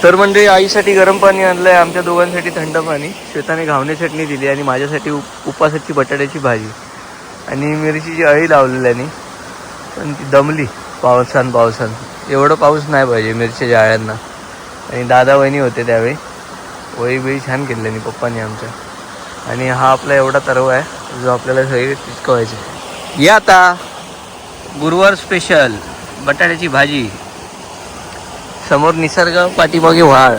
तर म्हणजे आईसाठी गरम पाणी आणलंय, आमच्या दोघांसाठी थंड पाणी, श्वेताने घावणे चटणी दिली आणि माझ्यासाठी उपासाची बटाट्याची भाजी आणि मिरचीची अळी लावलेल्यानी, पण ती दमली पावसान. एवढं पाऊस नाही पाहिजे मिरचीच्या अळ्यांना. आणि दादा वहिनी होते त्यावेळी, वही बिळी छान केल्यानी पप्पांनी आमच्या. आणि हा आपला एवढा तरवा आहे जो आपल्याला सगळे चिटकवायचे. या आता गुरुवार स्पेशल बटाट्याची भाजी, समोर निसर्ग, पाठीमागे व्हाळ.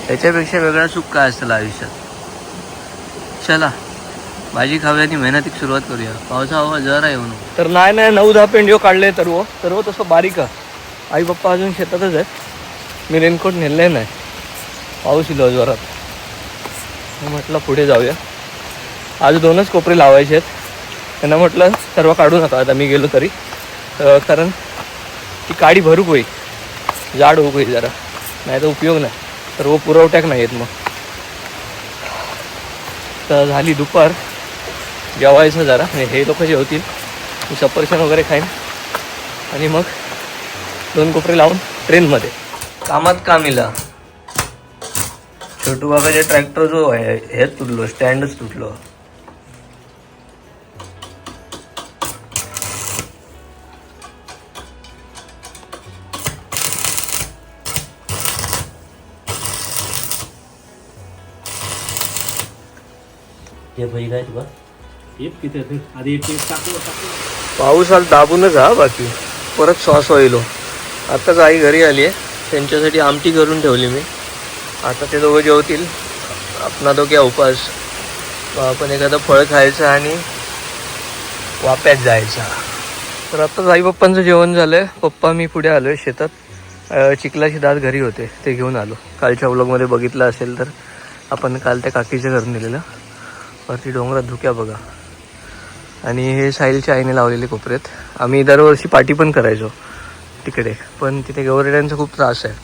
त्याच्यापेक्षा वेगळा सुख काय असतं आयुष्यात. चला भाजी खाऊया आणि मेहनतीक सुरुवात करूया. पावसा हवा जरा येऊन तर नाही 9-10 पेंडिओ काढले सर्व तसं बारीक आहे. आई पप्पा अजून शेतातच आहेत. मी रेनकोट नेले नाही, पाऊस येलो जोरात. म्हटलं पुढे जाऊया. आज 2च कोपरे लावायचे आहेत. त्यांना म्हटलं सर्व काढू नका आता मी गेलो तरी, कारण ती काडी भरूक होई, जाड होऊ होई जरा, नाही तर उपयोग नाही, सर्व पुरवठ्याक नाही येत. मग तर झाली दुपार, जेवायचं जरा. हे लोक जेवतील, मी सफरचंद वगैरे खाईन आणि मग 2 कोपरे लावून ट्रेनमध्ये कामात कामीला. छोटू बाबाचे ट्रॅक्टर जो आहे हेच तुटलो, स्टँडच तुटलो. पाऊस आज दाबूनच हा, बाकी परत श्वास व्हायलो. आताच आई घरी आली आहे, त्यांच्यासाठी आमटी करून ठेवली मी. आता ते दोघं जेवतील, आपणा दोघे उपास. आपण एखादं फळ खायचं आणि वाप्यात जायचं. तर आत्ताच आई पप्पांचं जेवण झालंय. पप्पा मी पुढे आलो आहे शेतात. चिखलाची दात घरी होते, ते घेऊन आलो. कालच्या व्लॉगमध्ये बघितलं असेल तर आपण काल त्या काकीचं घरून दिलेलं. वरती डोंगरात धुक्या बघा. आणि हे साहिलच्या आईने लावलेले कोपरेत. आम्ही दरवर्षी पार्टी पण करायचो तिकडे, पण तिथे गवरेड्यांचा खूप त्रास आहे.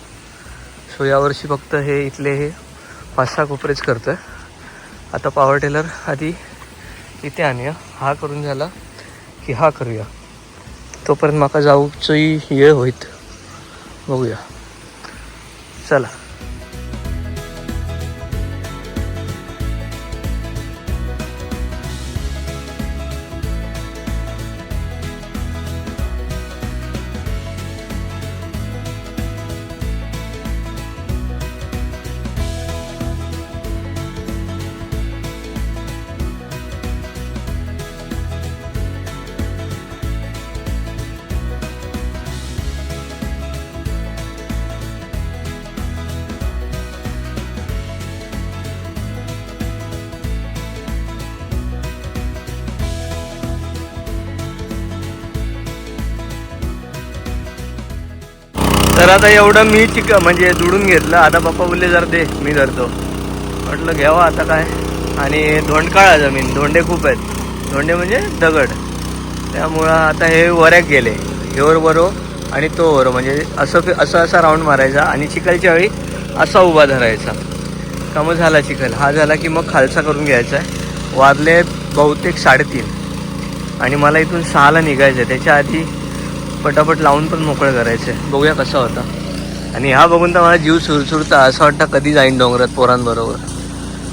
सो यावर्षी फक्त हे इथले हे 5-6 कोपरेच करतो आहे. आता पॉवर टेलर आधी इथे आणूया, हा करून झाला की हा करूया. तोपर्यंत माका जाऊची वेळ होईत, बघूया. चला. तर आता एवढं मी म्हणजे दुडून घेतलं. आता पप्पा बोलले जर दे, मी धरतो. म्हटलं घ्यावा आता काय. आणि धोंडकाळा जमीन, धोंडे खूप आहेत. धोंडे म्हणजे दगड, त्यामुळं आता हे वऱ्याक गेले. ह्योवर बरो आणि तो वरो, म्हणजे असा राऊंड मारायचा आणि चिखलच्या वेळी असा उभा धरायचा. का मग झाला चिखल. हा झाला की मग खालसा करून घ्यायचा आहे. वाजले बहुतेक 3:30 आणि मला इथून 6ला निघायचं आहे. त्याच्या आधी पटापट लावून पण मोकळं करायचं आहे. बघूया कसा होता. आणि हा बघून तर मला जीव सुरसुरता, असं वाटतं कधी जाईन डोंगरात पोरांबरोबर.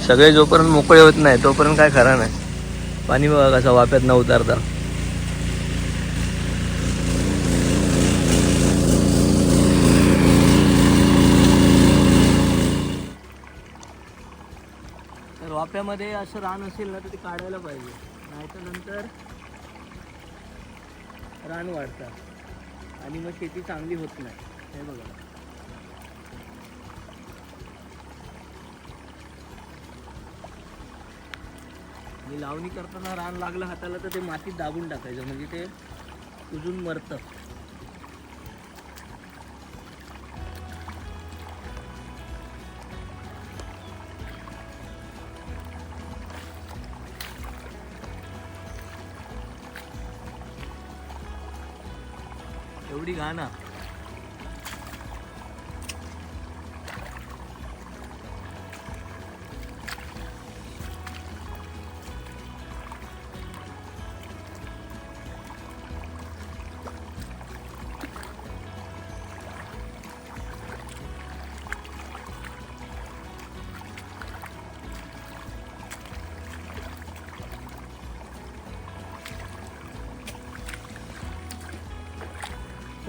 सगळे जोपर्यंत मोकळे होत नाही तोपर्यंत काय खरा नाही. पाणी बघा कसं वाप्यात न उतारता. तर वाप्यामध्ये असं रान असेल ना तर ते काढायला पाहिजे, नाहीतर नंतर रान वाढतात आणि मग शेती चांगली होत नाही. हे बघा, मी लावणी करताना रान लागलं हाताला तर ते मातीत दाबून टाकायचं, म्हणजे ते कुजून मरतं. एवढी घाण.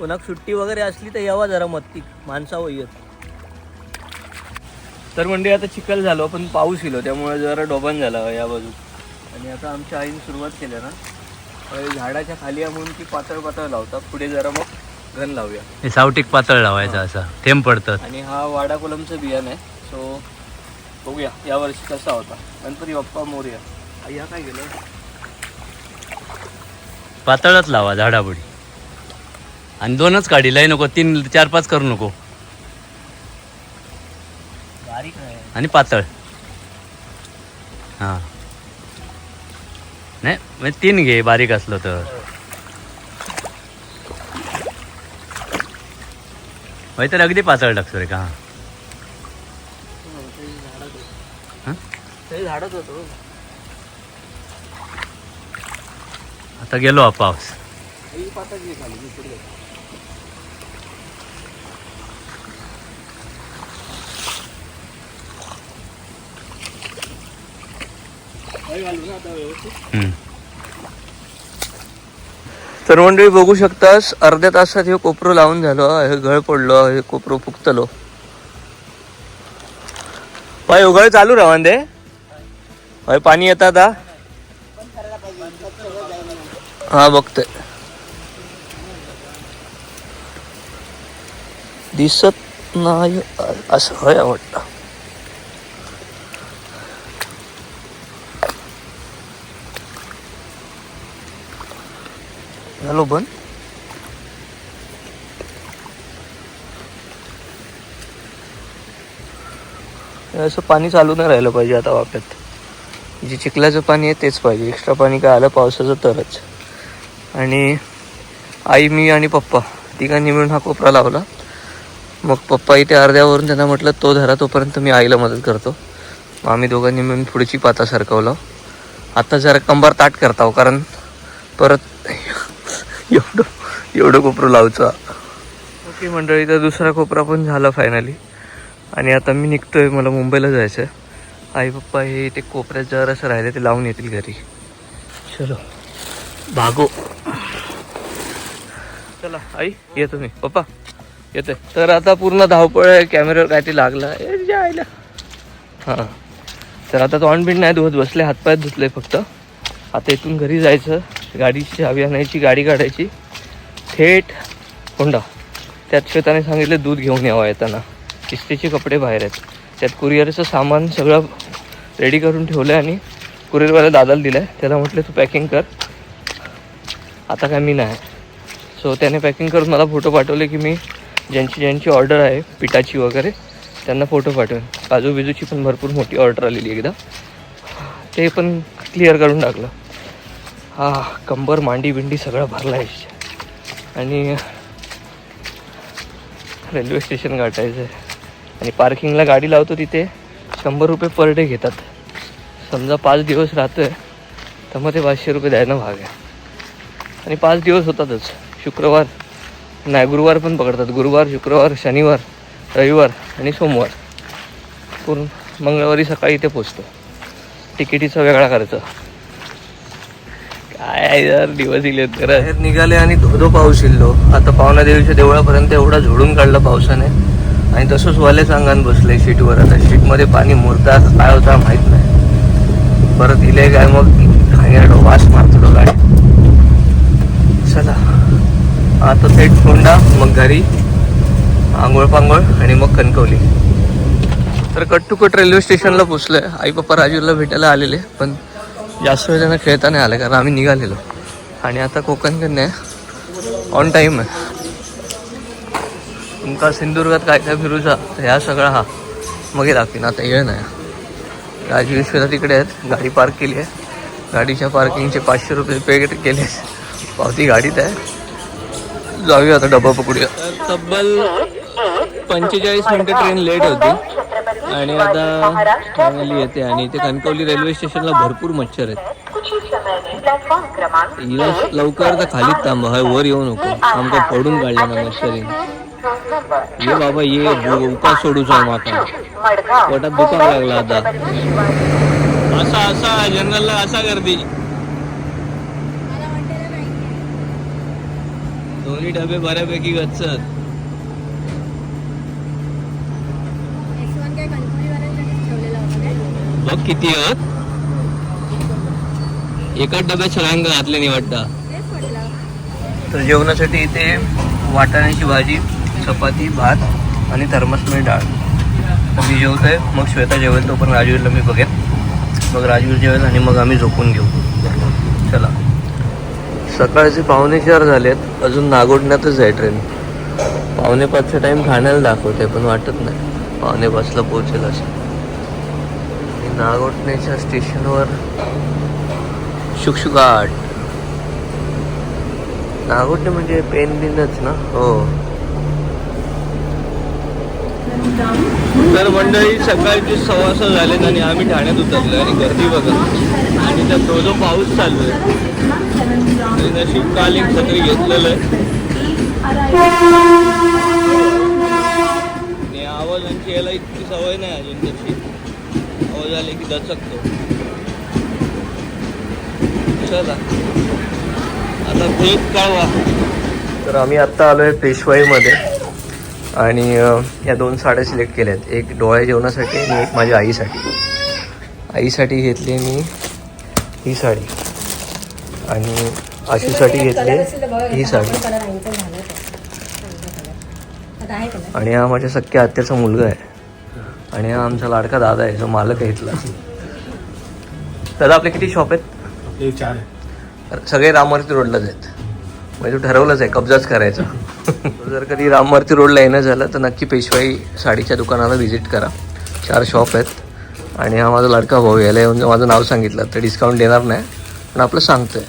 कोणाक सुट्टी वगैरे असली तर यावा जरा मत्ती माणसावर येत. तर म्हणजे आता चिखल झालो पण पाऊस येलो त्यामुळे जरा डोबन झाला या बाजू. आणि आता आमच्या आईने सुरुवात केली ना झाडाच्या खाली म्हणून ती पातळ पातळ लावतात, पुढे जरा मग घन लावूया. हे सावटीक पातळ लावायचा असा थेंब पडतात. आणि हा वाडा कोलमचं बियाणं आहे. सो बघूया यावर्षी कसा होता. गणपती बाप्पा मोरया. ह्या काय केलं पातळच लावा झाडापुढी. आणि 2च काढी लय नको 3 4 5 करू नको. बारीक नाही आणि पातळ. हां नाही म्हणजे 3 घे बारीक असलं तर. तर अगदी पातळ टाकतो रे का. झाडच होतो. आता गेलो हा पाऊस. तर मंडळी बघू शकतास अर्ध्या तासात हे कोपरो लावून झालो. हे गळ पडलो, हे कोपरो फुगतलो. पाय उघड चालू राहून दे. होय पाणी येतात हा बघतोय. दिसत नाही असं होय आवडतं. झालो बंद. असं पाणी चालू नाही राहिलं पाहिजे आता वाफ्यात. जे चिखलाचं पाणी आहे तेच पाहिजे. एक्स्ट्रा पाणी काय आलं पावसाचं तरच. आणि आई मी आणि पप्पा तिघांनी मिळून हा कोपरा लावला. मग पप्पा इथे अर्ध्यावरून त्यांना म्हटलं तो धरा तोपर्यंत मी आईला मदत करतो. मग आम्ही दोघांनी मिळून पुढची पाता सरकवला. आता जरा कंबर ताट करता हो कारण परत एवढं कोपरं लावचं. ओके मंडळी तर दुसरा कोपरा पण झाला फायनली. आणि आता मी निघतोय, मला मुंबईला जायचं आहे. आई पप्पा हे ते कोपऱ्यात जर असं राहिले ते लावून येतील घरी. चलो भागो. चला आई येतो मी, पप्पा येतोय. तर आता पूर्ण धावपळ आहे, कॅमेऱ्यावर काय ते लागला आईला. हां तर आता तोंड बिंड नाही धुवत बसले, हातपाय धुतले फक्त. आता इथून घरी जायचं, गाडीची चावी आणायची, गाडी काढायची, थेट होंडा. त्यात श्वेताने सांगितले दूध घेऊन यावं येताना. इस्त्रीचे कपडे बाहेर आहेत, त्यात कुरिअरचं सामान सगळं रेडी करून ठेवलं आहे. आणि कुरिअरवाल्या दादाला दिलं आहे, त्याला म्हटलं तू पॅकिंग कर. आता काय मी नाही. सो त्याने पॅकिंग करून मला फोटो पाठवले की मी ज्यांची ऑर्डर आहे पिठाची वगैरे त्यांना फोटो पाठवेन. काजू बिजूची पण भरपूर मोठी ऑर्डर आलेली एकदा, ते पण क्लिअर करून टाकलं. हा कंबर मांडी बिंडी सगळं भरला आहे. आणि रेल्वे स्टेशन गाठायचं आहे. आणि पार्किंगला गाडी लावतो तिथे 100 रुपये पर डे घेतात. समजा 5 दिवस राहतो आहे तर मग ते 500 रुपये द्यायला भाग आहे. आणि 5 दिवस होतातच. शुक्रवार नाही गुरुवार पण पकडतात. गुरुवार, शुक्रवार, शनिवार, रविवार आणि सोमवार. पूर्ण मंगळवारी सकाळी इथे पोचतो. तिकिटीचा वेगळा खर्च. काय यार दिवस दिलेत खरं. बाहेर निघाले आणि धोधो पाऊस इल्लो. आता पावना देवीच्या देवळापर्यंत एवढा झोडून काढलं पावसाने. आणि तसंच वाले सांगान बसले शीटवर. आता शीटमध्ये पाणी मुरता काय होता माहीत नाही. परत इले काय मग खाण्याला वास मारतो गाडी. चला आता थेट होंडा, मग घरी आंघोळ पांघोळ आणि मग कणकवली. तर कट टू कट रेल्वे स्टेशनला पोचलोय. आई पप्पा राजूला भेटायला आलेले पण जास्त वेळ त्यांना खेळता नाही आलं कारण आम्ही निघालेलो. आणि आता कोकणकडनं ऑन टाईम आहे. तुमका सिंधुदुर्गात काय काय फिरूचा तर ह्या सगळा हा मग हे दाखवीन. आता येळ नाही. राजू विश्वता तिकडे आहेत, गाडी पार्क केली आहे. गाडीच्या पार्किंगचे 500 रुपये पे केले. पावती गाडीत आहे. जाऊया आता डबा पकडूया. तब्बल 45 मिनिटं ट्रेन लेट होती आणि आता फायनली येते. आणि इथे कणकवली रेल्वे स्टेशनला भरपूर मच्छर आहेत. लवकर तर खालीच थांबा, हाय वर येऊ नको. आमका फोडून काढला ना मच्छरीने. ये बाबा ये उपास सोडूचा माका. पोटात दुखायला लागला आता. असा जनरलला असा गर्दी. दोन्ही डबे बऱ्यापैकी गच्चत. S1 काय कणकवलीवाल्यांसाठीच ठेवलेला होता काय? बघ किती आहेत. एकाच डब्यात सगळ्यांना घातले नाही वाटतं. तेच म्हटलं. तर जेवणासाठी इथे वाटाण्याची भाजी, चपाती, भात आणि थर्मसमध्ये डाळ. तर मी जेवतोय, मग श्वेता जेवेल, तो पण राजवीरला मी बघेन, मग राजवीर जेवेल आणि मग आम्ही झोपून घेऊ. चला. सकाळचे 4:45 झालेत, अजून नागोठण्यातच आहे ट्रेन. 4:45चा टाईम ठाण्याला दाखवते, पण वाटत नाही 4:45ला पोहोचेल असं. आणि नागोठण्याच्या स्टेशनवर शुकशुकाट. नागोठणे म्हणजे पेनबिनच ना. हो. तर मंडळी सकाळची 6:15 झालेत आणि आम्ही ठाण्यात उतरलो आणि गर्दी बघा. आणि त्यात जो पाऊस चालू आहे आणि नशीब काल एक छत्री घेतलेलं आहे. आणि आवाजांची याला इतकी सवय नाही अजून तशी. आवाज आले की दचकतो. चला आता भेट कळवा. तर आम्ही आत्ता आलो आहे पेशवाईमध्ये आणि या 2 साड्या सिलेक्ट केल्या आहेत. एक डोळ्या जेवणासाठी आणि एक माझ्या आईसाठी. आईसाठी घेतली मी ही साडी आणि आशीसाठी घेतली ही साडी. आणि हा माझ्या सख्या आत्याचा मुलगा आहे आणि हा आमचा लाडका दादा आहे जो मालक आहे इथला. दादा आपले किती शॉप आहेत? आपले 4 आहे. सगळे रामवर्ती रोडलाच आहेत. म्हणजे तू ठरवलंच आहे कब्जाच करायचा. जर कधी रामवर्ती रोडला येणं झालं तर नक्की पेशवाई साडीच्या दुकानाला व्हिजिट करा. 4 शॉप आहेत आणि हा माझा लाडका भाऊ. याला येऊन जर माझं नाव सांगितलं तर डिस्काउंट देणार नाही, पण आपलं सांगतोय.